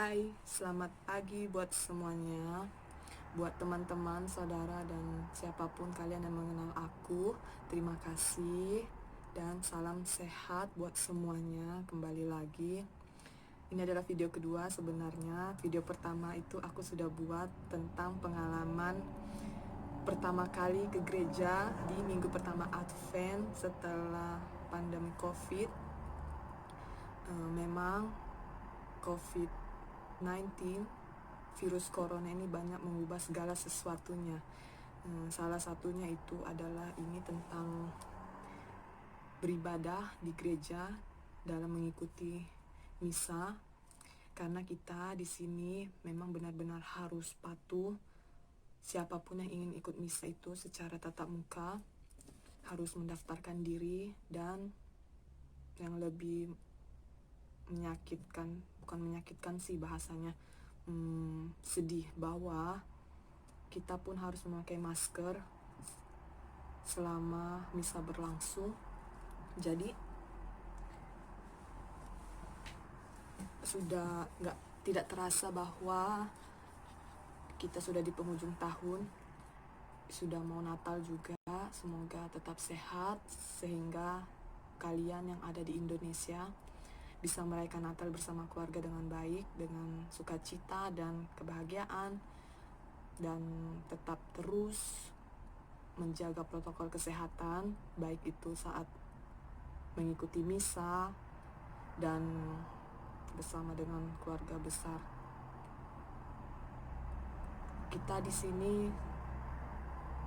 Hai, selamat pagi buat semuanya. Buat teman-teman, saudara, dan siapapun kalian yang mengenal aku, terima kasih dan salam sehat buat semuanya. Kembali lagi. Ini adalah video kedua sebenarnya. Video pertama itu aku sudah buat tentang pengalaman pertama kali ke gereja di minggu pertama Advent setelah pandemi COVID. Memang COVID-19, virus corona ini banyak mengubah segala sesuatunya. Salah satunya itu adalah ini tentang beribadah di gereja dalam mengikuti misa, karena kita di sini memang benar-benar harus patuh. Siapapun yang ingin ikut misa itu secara tatap muka harus mendaftarkan diri, dan yang lebih menyakitkan, bukan menyakitkan sih bahasanya, sedih bahwa kita pun harus memakai masker selama misa berlangsung. Jadi sudah tidak terasa bahwa kita sudah di penghujung tahun, sudah mau Natal juga. Semoga tetap sehat sehingga kalian yang ada di Indonesia bisa merayakan Natal bersama keluarga dengan baik, dengan sukacita dan kebahagiaan, dan tetap terus menjaga protokol kesehatan, baik itu saat mengikuti misa dan bersama dengan keluarga besar. Kita di sini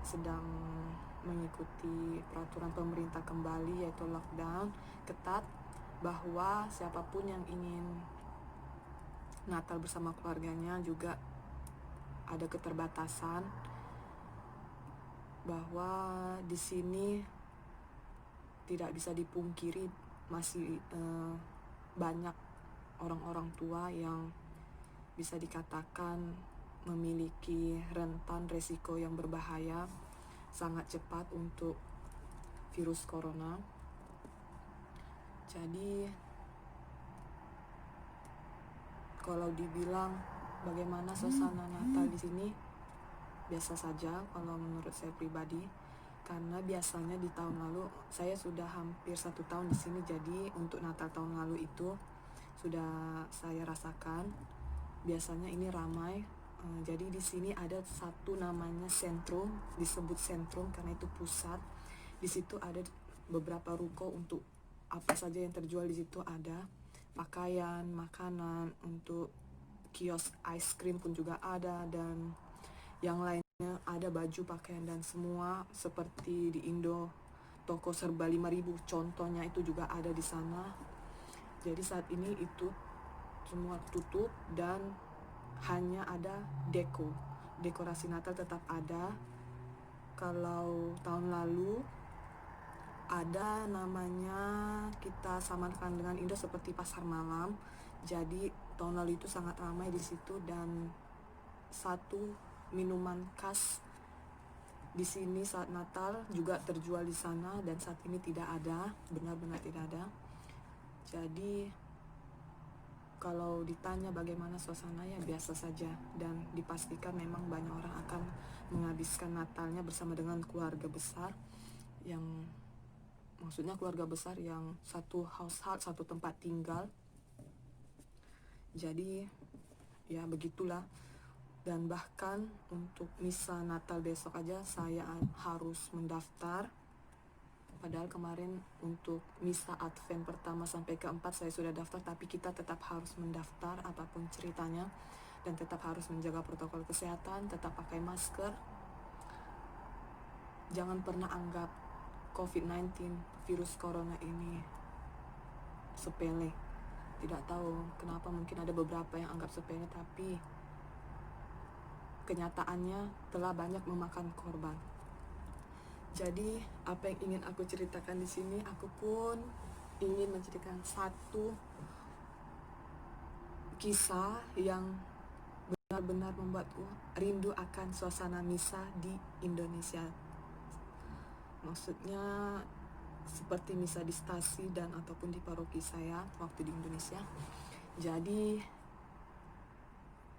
sedang mengikuti peraturan pemerintah kembali, yaitu lockdown ketat, bahwa siapapun yang ingin Natal bersama keluarganya juga ada keterbatasan, bahwa di sini tidak bisa dipungkiri masih banyak orang-orang tua yang bisa dikatakan memiliki rentan resiko yang berbahaya sangat cepat untuk virus corona. Jadi kalau dibilang bagaimana suasana Natal di sini, biasa saja kalau menurut saya pribadi, karena biasanya di tahun lalu saya sudah hampir 1 tahun di sini, jadi untuk Natal tahun lalu itu sudah saya rasakan. Biasanya ini ramai. Jadi di sini ada satu namanya sentrum, disebut sentrum karena itu pusat. Di situ ada beberapa ruko untuk apa saja yang terjual. Di situ ada pakaian, makanan, untuk kios ice cream pun juga ada, dan yang lainnya ada baju, pakaian, dan semua seperti di Indo toko serba 5.000 contohnya itu juga ada di sana. Jadi saat ini itu semua tutup dan hanya ada dekorasi Natal tetap ada. Kalau tahun lalu ada namanya, kita samakan dengan Indo seperti pasar malam. Jadi tahun lalu itu sangat ramai di situ, dan satu minuman khas di sini saat Natal juga terjual di sana, dan saat ini tidak ada, benar-benar tidak ada. Jadi kalau ditanya bagaimana suasananya, biasa saja, dan dipastikan memang banyak orang akan menghabiskan Natalnya bersama dengan keluarga besar, yang maksudnya keluarga besar yang satu household, satu tempat tinggal. Jadi ya begitulah. Dan bahkan untuk misa Natal besok aja saya harus mendaftar. Padahal kemarin untuk misa Advent pertama sampai keempat saya sudah daftar, tapi kita tetap harus mendaftar apapun ceritanya, dan tetap harus menjaga protokol kesehatan, tetap pakai masker. Jangan pernah anggap COVID-19, virus corona ini sepele. Tidak tahu kenapa, mungkin ada beberapa yang anggap sepele, tapi kenyataannya telah banyak memakan korban. Jadi apa yang ingin aku ceritakan di sini, aku pun ingin menceritakan satu kisah yang benar-benar membuatku rindu akan suasana misa di Indonesia. Maksudnya seperti misa di stasi dan ataupun di paroki saya waktu di Indonesia. Jadi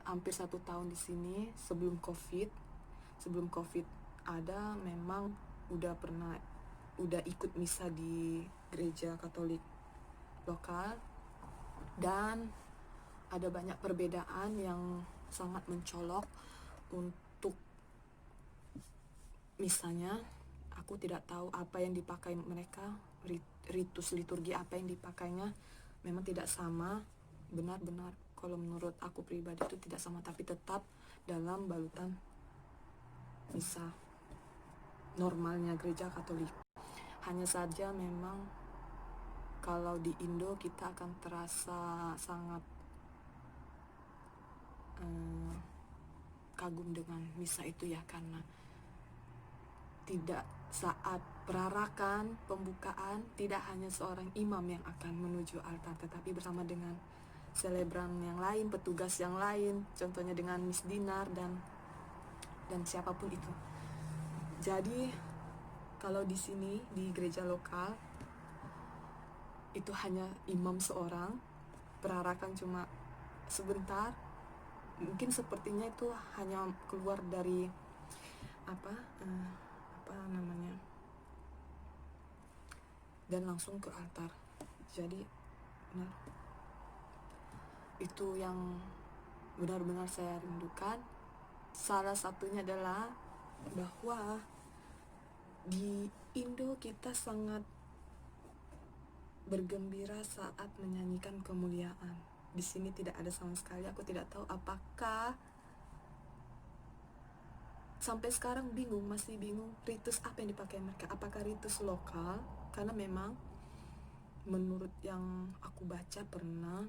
hampir 1 tahun di sini. Sebelum covid ada, memang udah ikut misa di gereja Katolik lokal, dan ada banyak perbedaan yang sangat mencolok. Untuk misalnya, aku tidak tahu apa yang dipakai mereka, ritus liturgi apa yang dipakainya memang tidak sama. Benar-benar kalau menurut aku pribadi itu tidak sama, tapi tetap dalam balutan misa normalnya gereja Katolik. Hanya saja memang kalau di Indo kita akan terasa sangat kagum dengan misa itu ya, karena tidak saat perarakan pembukaan tidak hanya seorang imam yang akan menuju altar, tetapi bersama dengan selebran yang lain, petugas yang lain, contohnya dengan Miss Dinar dan siapapun itu. Jadi kalau di sini di gereja lokal itu hanya imam seorang, perarakan cuma sebentar, mungkin sepertinya itu hanya keluar dari apa namanya, dan langsung ke altar. Jadi itu yang benar-benar saya rindukan. Salah satunya adalah bahwa di Indo kita sangat bergembira saat menyanyikan kemuliaan. Di sini tidak ada sama sekali. Aku tidak tahu apakah sampai sekarang masih bingung ritus apa yang dipakai mereka. Apakah ritus lokal? Karena memang menurut yang aku baca pernah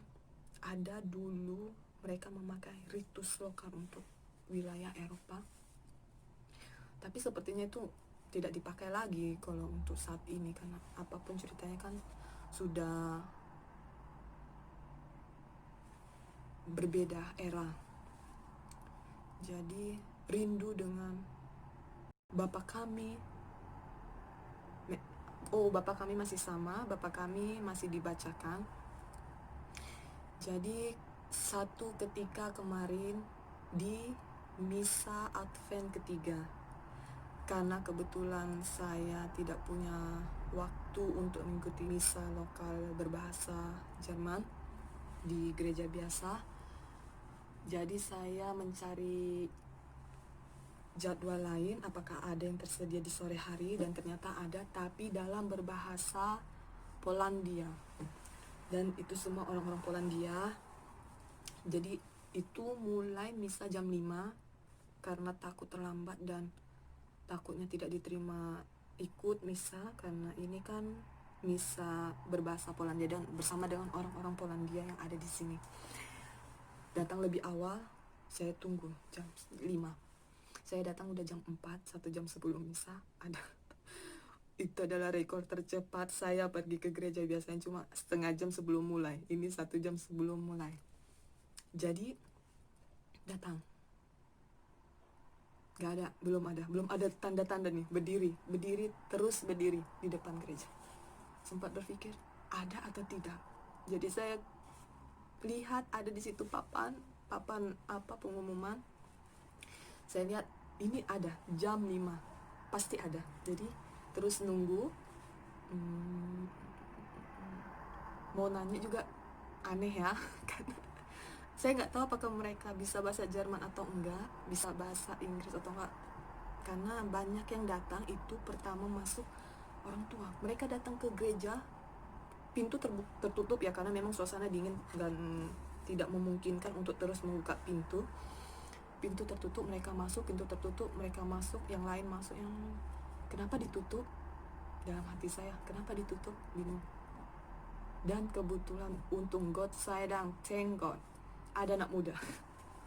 ada dulu mereka memakai ritus lokal untuk wilayah Eropa. Tapi sepertinya itu tidak dipakai lagi kalau untuk saat ini, karena apapun ceritanya kan sudah berbeda era. Jadi rindu dengan Bapak kami. Bapak kami masih sama, Bapak kami masih dibacakan. Jadi satu ketika kemarin di misa Advent ketiga, karena kebetulan saya tidak punya waktu untuk mengikuti misa lokal berbahasa Jerman di gereja biasa, jadi saya mencari jadwal lain apakah ada yang tersedia di sore hari, dan ternyata ada, tapi dalam berbahasa Polandia, dan itu semua orang-orang Polandia. Jadi itu mulai misa jam 5 karena takut terlambat dan takutnya tidak diterima ikut misa, karena ini kan misa berbahasa Polandia dan bersama dengan orang-orang Polandia yang ada di sini. Datang lebih awal, saya tunggu jam 5. Saya datang udah jam 4, 1 jam sebelum misa ada. Itu adalah rekor tercepat saya pergi ke gereja, biasanya cuma setengah jam sebelum mulai, ini 1 jam sebelum mulai. Jadi datang, gak ada, belum ada tanda-tanda nih, berdiri di depan gereja. Sempat berpikir ada atau tidak. Jadi saya lihat ada di situ papan pengumuman. Saya lihat ini ada jam 5, pasti ada. Jadi terus nunggu. Mau nanya juga aneh ya karena saya nggak tahu apakah mereka bisa bahasa Jerman atau enggak, bisa bahasa Inggris atau enggak, karena banyak yang datang itu pertama masuk orang tua. Mereka datang ke gereja, pintu tertutup ya, karena memang suasana dingin dan tidak memungkinkan untuk terus membuka pintu tertutup, mereka masuk, pintu tertutup, mereka masuk, yang lain masuk, yang kenapa ditutup? Dalam hati saya, kenapa ditutup? Bingung. Dan kebetulan untung thank God, ada anak muda.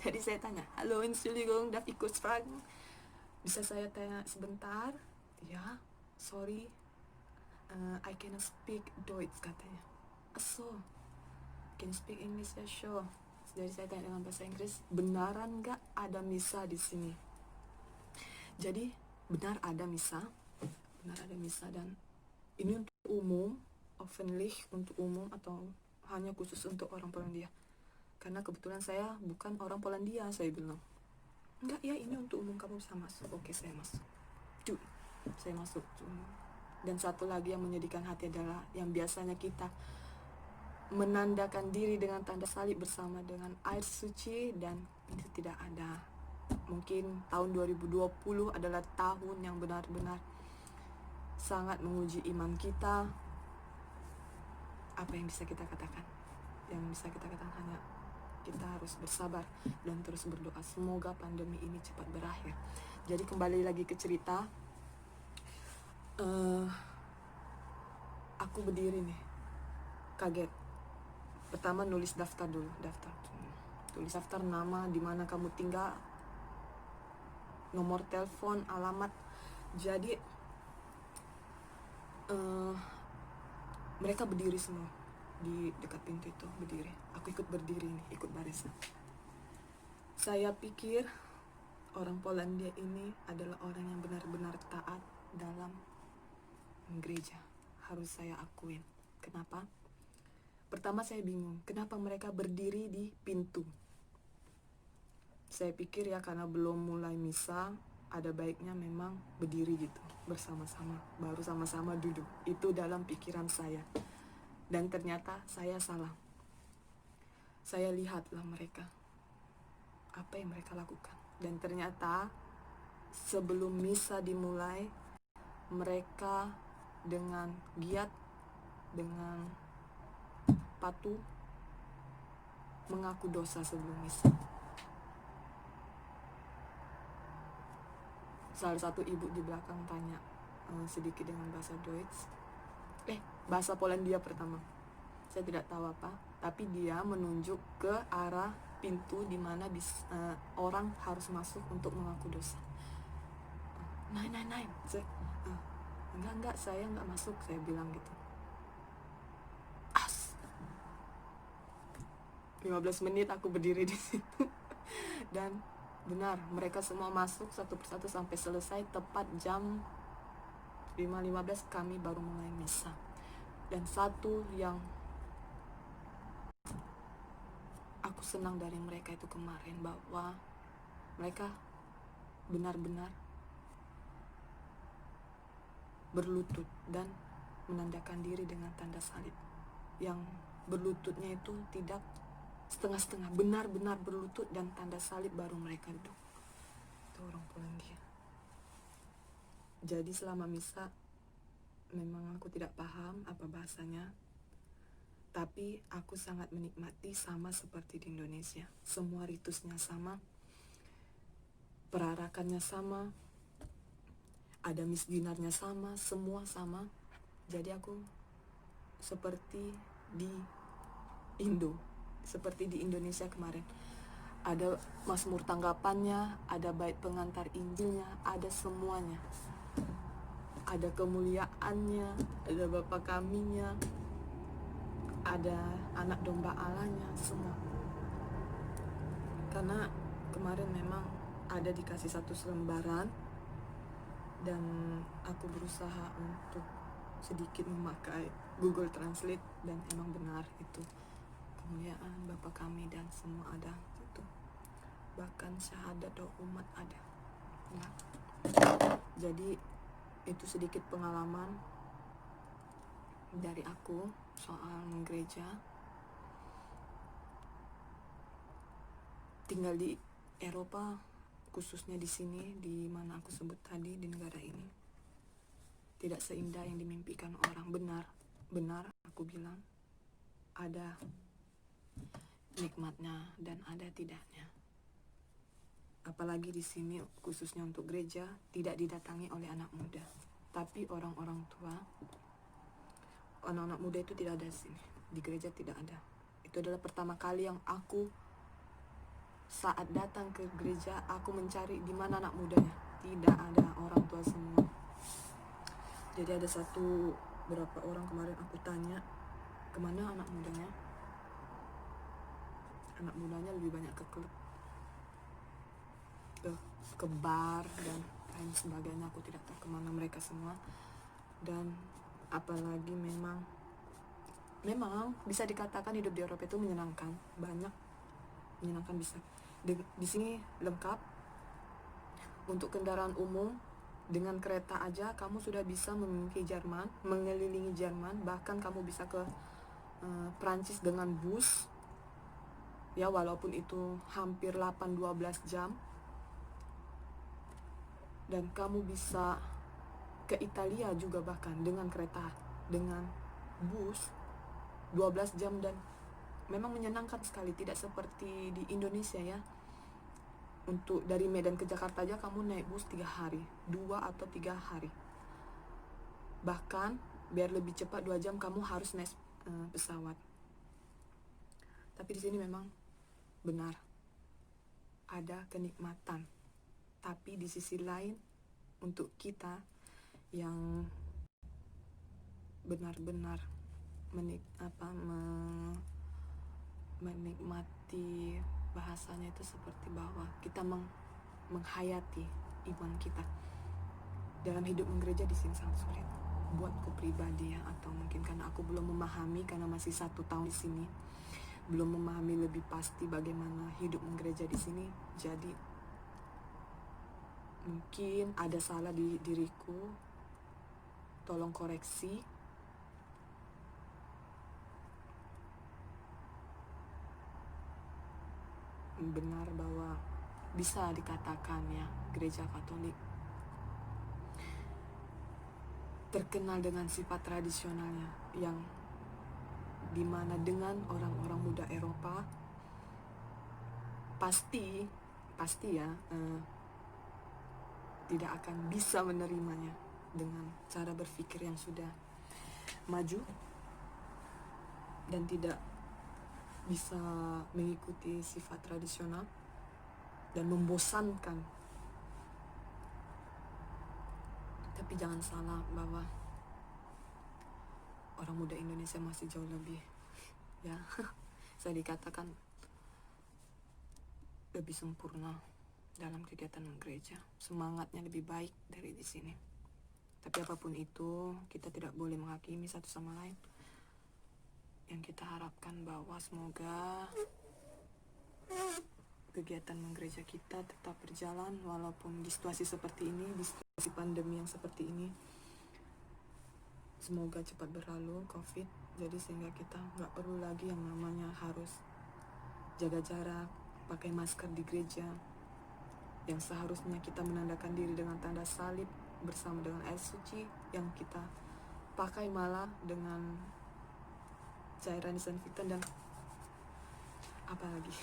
Jadi saya tanya, halo, Entschuldigung, darf ich kurz fragen? Bisa saya tanya sebentar? Ya, sorry, I cannot speak Deutsch, katanya. So, can you speak English? Ya, sure. Jadi saya tanya dengan bahasa Inggris, benaran gak ada misa di sini? Jadi benar ada misa, dan ini untuk umum, offenlich, untuk umum atau hanya khusus untuk orang Polandia? karena kebetulan saya bukan orang Polandia. Saya bilang, enggak ya, ini untuk umum, kamu bisa masuk. Oke, saya masuk. Saya masuk. Dan satu lagi yang menyedihkan hati adalah yang biasanya kita menandakan diri dengan tanda salib bersama dengan air suci, dan itu tidak ada. Mungkin tahun 2020 adalah tahun yang benar-benar sangat menguji iman kita. Apa yang bisa kita katakan? Yang bisa kita katakan hanya kita harus bersabar dan terus berdoa semoga pandemi ini cepat berakhir. Jadi kembali lagi ke cerita, aku berdiri nih, kaget. Pertama nulis daftar dulu, tulis daftar nama, di mana kamu tinggal, nomor telepon, alamat. Jadi mereka berdiri semua di dekat pintu itu, berdiri. Aku ikut berdiri nih, ikut barisan. Saya pikir orang Polandia ini adalah orang yang benar-benar taat dalam gereja. Harus saya akuin. Kenapa? Pertama saya bingung, kenapa mereka berdiri di pintu? Saya pikir ya karena belum mulai misa, ada baiknya memang berdiri gitu, bersama-sama, baru sama-sama duduk. Itu dalam pikiran saya. Dan ternyata saya salah. Saya lihatlah mereka, apa yang mereka lakukan. Dan ternyata sebelum misa dimulai, mereka dengan giat, dengan patuh mengaku dosa sebelum misa. Salah satu ibu di belakang tanya sedikit dengan bahasa Deutsch, bahasa Polandia pertama. Saya tidak tahu apa, tapi dia menunjuk ke arah pintu di mana orang harus masuk untuk mengaku dosa. Nein. Enggak, saya enggak masuk, saya bilang gitu. 15 menit aku berdiri di situ. Dan benar, mereka semua masuk satu persatu sampai selesai. Tepat jam 5.15 kami baru mulai misa. Dan satu yang aku senang dari mereka itu kemarin, bahwa mereka benar-benar berlutut dan menandakan diri dengan tanda salib. Yang berlututnya itu tidak setengah-setengah, benar-benar berlutut dan tanda salib baru mereka duduk. Itu orang Polandia. Jadi selama misa memang aku tidak paham apa bahasanya, tapi aku sangat menikmati, sama seperti di Indonesia. Semua ritusnya sama, perarakannya sama, ada misdinarnya sama, semua sama. Jadi aku seperti di seperti di Indonesia kemarin. Ada Mazmur tanggapannya, ada bait pengantar Injilnya, ada semuanya. Ada kemuliaannya, ada Bapa Kaminya, ada anak domba Allahnya, semua. Karena kemarin memang ada dikasih satu selembaran, dan aku berusaha untuk sedikit memakai Google Translate, dan emang benar itu kemuliaan Bapa Kami dan semua ada itu. Bahkan syahadat doa umat ada. Nah, jadi itu sedikit pengalaman dari aku soal gereja. Tinggal di Eropa, khususnya di sini, di mana aku sebut tadi, di negara ini, tidak seindah yang dimimpikan orang. Benar aku bilang, ada nikmatnya dan ada tidaknya. Apalagi di sini khususnya untuk gereja tidak didatangi oleh anak muda, tapi orang-orang tua. Anak-anak muda itu tidak ada di sini, di gereja tidak ada. Itu adalah pertama kali yang aku saat datang ke gereja, aku mencari di mana anak mudanya. Tidak ada, orang tua semua. Jadi ada berapa orang kemarin aku tanya, kemana anak mudanya? Anak mudanya lebih banyak ke klub, ke bar dan lain sebagainya. Aku tidak tahu kemana mereka semua. Dan apalagi memang bisa dikatakan hidup di Eropa itu menyenangkan. Banyak menyenangkan bisa. Di sini lengkap untuk kendaraan umum. Dengan kereta aja kamu sudah bisa mengelilingi Jerman, bahkan kamu bisa ke Prancis dengan bus. Ya, walaupun itu hampir 8-12 jam. Dan kamu bisa ke Italia juga bahkan dengan kereta, dengan bus 12 jam, dan memang menyenangkan sekali, tidak seperti di Indonesia ya. Untuk dari Medan ke Jakarta aja kamu naik bus 3 hari, 2 atau 3 hari. Bahkan biar lebih cepat 2 jam kamu harus naik pesawat. Tapi di sini memang benar ada kenikmatan. Tapi di sisi lain untuk kita yang benar-benar menikmati, bahasanya itu seperti bahwa kita menghayati iman kita dalam hidup menggereja di sini sangat sulit buatku pribadi ya, atau mungkin karena aku belum memahami, karena masih 1 tahun di sini, belum memahami lebih pasti bagaimana hidup menggereja di sini. Jadi mungkin ada salah di diriku, tolong koreksi. Benar bahwa bisa dikatakan ya, gereja Katolik terkenal dengan sifat tradisionalnya, yang dimana dengan orang-orang muda Eropa pasti ya tidak akan bisa menerimanya dengan cara berpikir yang sudah maju dan tidak bisa mengikuti sifat tradisional dan membosankan. Tapi jangan salah bahwa orang muda Indonesia masih jauh lebih ya saya dikatakan lebih sempurna dalam kegiatan gereja, semangatnya lebih baik dari di sini. Tapi apapun itu, kita tidak boleh menghakimi satu sama lain. Yang kita harapkan bahwa semoga kegiatan menggereja kita tetap berjalan walaupun di situasi seperti ini, di situasi pandemi yang seperti ini. Semoga cepat berlalu COVID, jadi sehingga kita nggak perlu lagi yang namanya harus jaga jarak, pakai masker di gereja, yang seharusnya kita menandakan diri dengan tanda salib bersama dengan air suci, yang kita pakai malah dengan cairan disinfektan dan apa lagi.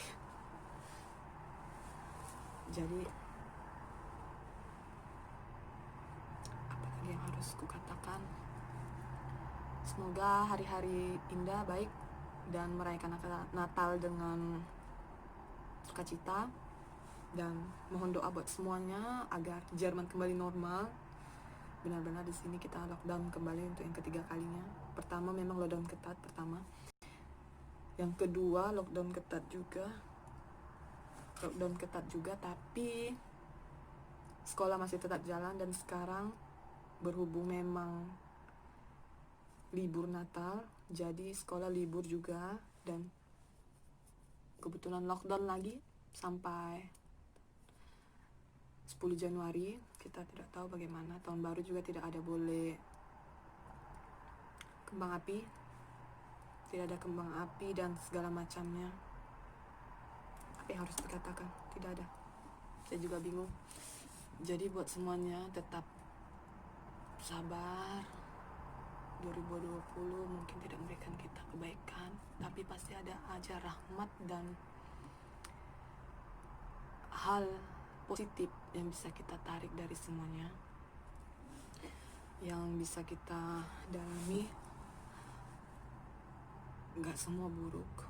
Jadi apa lagi yang harus kukatakan? Semoga hari-hari indah, baik, dan merayakan Natal dengan sukacita, dan mohon doa buat semuanya agar Jerman kembali normal. Benar-benar di sini kita lockdown kembali untuk yang ketiga kalinya. Pertama memang lockdown ketat pertama. Yang kedua lockdown ketat juga, tapi sekolah masih tetap jalan. Dan sekarang berhubung memang libur Natal, jadi sekolah libur juga, dan kebetulan lockdown lagi sampai 10 Januari. Kita tidak tahu bagaimana. Tahun baru juga tidak ada boleh kembang api, tidak ada kembang api dan segala macamnya. Apa yang harus dikatakan? Tidak ada. Saya juga bingung. Jadi buat semuanya tetap sabar. 2020 mungkin tidak memberikan kita kebaikan, tapi pasti ada aja rahmat dan hal positif yang bisa kita tarik dari semuanya, yang bisa kita dalami. Gak semua buruk.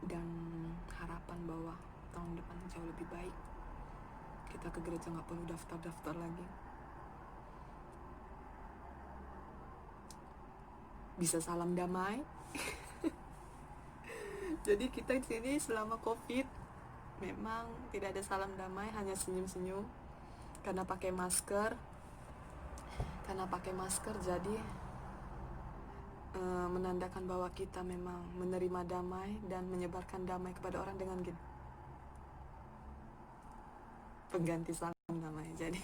Dan harapan bahwa tahun depan jauh lebih baik. Kita ke gereja gak perlu daftar-daftar lagi. Bisa salam damai. Jadi kita di sini selama COVID memang tidak ada salam damai, hanya senyum-senyum karena pakai masker. Jadi menandakan bahwa kita memang menerima damai dan menyebarkan damai kepada orang dengan gini, pengganti salam damai. Jadi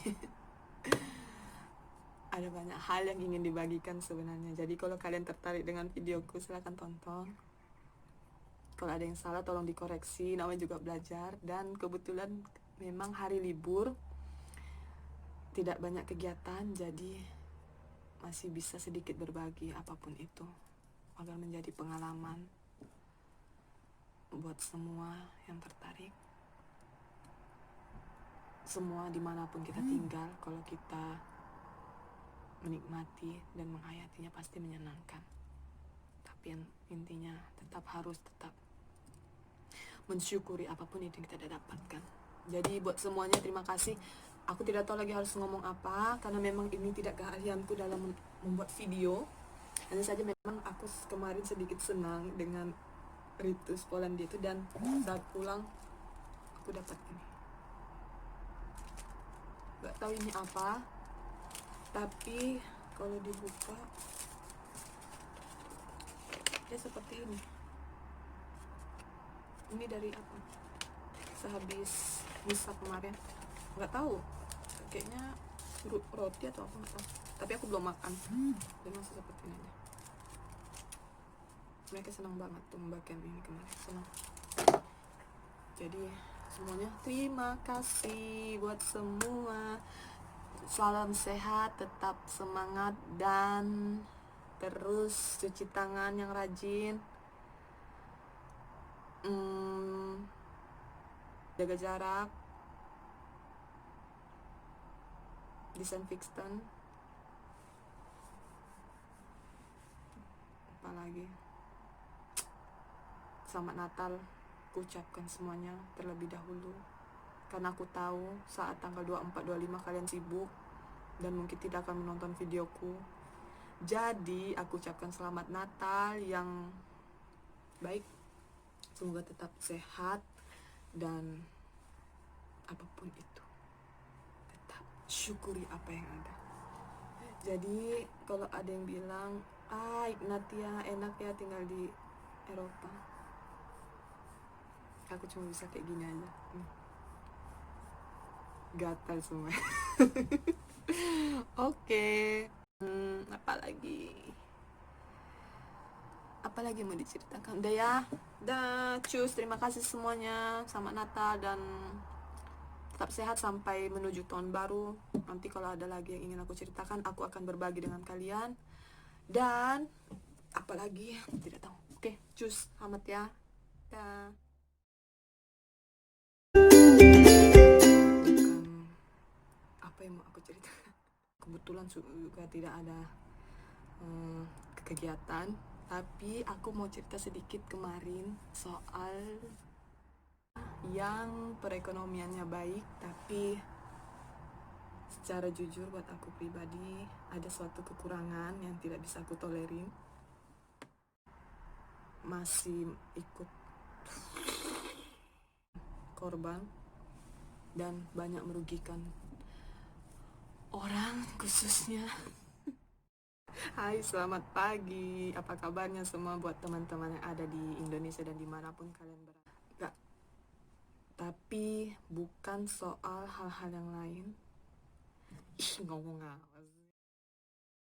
ada banyak hal yang ingin dibagikan sebenarnya. Jadi kalau kalian tertarik dengan videoku, silahkan tonton. Kalau ada yang salah tolong dikoreksi, namanya juga belajar. Dan kebetulan memang hari libur, tidak banyak kegiatan, jadi masih bisa sedikit berbagi apapun itu, agar menjadi pengalaman buat semua yang tertarik. Semua dimanapun kita tinggal, kalau kita menikmati dan menghayatinya pasti menyenangkan. Tapi intinya harus tetap mensyukuri apapun itu yang kita dapatkan. Jadi buat semuanya terima kasih. Aku tidak tahu lagi harus ngomong apa, karena memang ini tidak keahlianku dalam membuat video. Hanya saja memang aku kemarin sedikit senang dengan ritus Polandia itu, dan saat pulang aku dapat ini. Gak tahu ini apa, tapi kalau dibuka ya seperti ini. Ini dari apa? Sehabis misa kemarin. Nggak tahu. Kayaknya roti atau apa, nggak tahu. Tapi aku belum makan. Dan masih seperti ini aja. Mereka senang banget tuh membagikan ini kemarin. Senang. Jadi semuanya terima kasih buat semua. Salam sehat, tetap semangat, dan terus cuci tangan yang rajin. Jaga jarak, disinfektan, apalagi selamat Natal aku ucapkan semuanya terlebih dahulu, karena aku tahu saat tanggal 24-25 kalian sibuk dan mungkin tidak akan menonton videoku. Jadi aku ucapkan selamat Natal yang baik, semoga tetap sehat, dan apapun itu tetap syukuri apa yang ada. Jadi kalau ada yang bilang, Ignatia enak ya tinggal di Eropa, aku cuma bisa kayak gini aja. Gatal semua. Oke. Apalagi mau diceritakan? Udah ya. Dah, cus. Terima kasih semuanya. Selamat Natal dan tetap sehat sampai menuju tahun baru. Nanti kalau ada lagi yang ingin aku ceritakan, aku akan berbagi dengan kalian. Dan apalagi tidak tahu. Oke, cus. Selamat ya. Dah. Apa yang mau aku ceritakan? Kebetulan juga tidak ada kegiatan, tapi aku mau cerita sedikit kemarin soal yang perekonomiannya baik, tapi secara jujur buat aku pribadi ada suatu kekurangan yang tidak bisa aku tolerin. Masih ikut korban dan banyak merugikan orang, khususnya hai, selamat pagi. Apa kabarnya semua buat teman-teman yang ada di Indonesia dan dimanapun kalian berada. Gak, tapi bukan soal hal-hal yang lain. Ngomong apa